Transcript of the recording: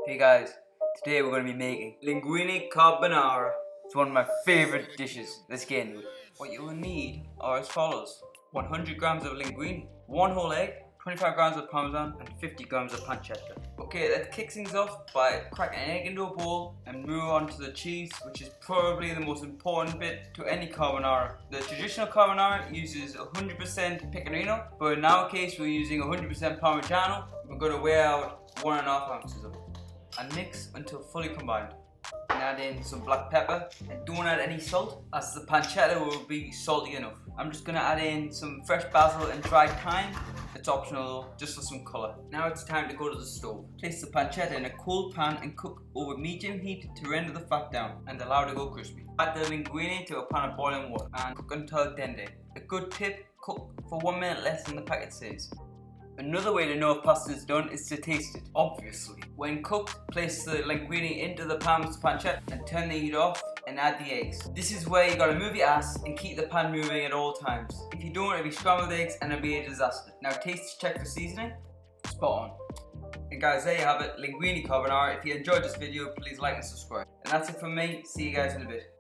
Hey guys, today we're going to be making Linguine Carbonara. It's one of my favorite dishes. Let's get into it. What you will need are as follows: 100 grams of linguine, 1 whole egg, 25 grams of Parmesan, and 50 grams of Pancetta. Okay, let's kick things off by cracking an egg into a bowl and move on to the cheese, which is probably the most important bit to any carbonara. The traditional carbonara uses 100% pecorino, but in our case we're using 100% Parmigiano. We're going to weigh out 1.5 ounces of it and mix until fully combined. And add in some black pepper, and don't add any salt as the pancetta will be salty enough. I'm just going to add in some fresh basil and dried thyme. It's optional, just for some colour. Now it's time to go to the stove. Place the pancetta in a cold pan and cook over medium heat to render the fat down and allow it to go crispy. Add the linguine to a pan of boiling water and cook until al dente. A good tip: cook for 1 minute less than the packet says. Another way to know if pasta is done is to taste it, obviously. When cooked, place the linguine into the pan with the pancetta and turn the heat off and add the eggs. This is where you gotta move your ass and keep the pan moving at all times. If you don't, it'll be scrambled eggs and it'll be a disaster. Now taste check for seasoning. Spot on. And guys, there you have it, Linguine Carbonara. If you enjoyed this video, please like and subscribe. And that's it from me. See you guys in a bit.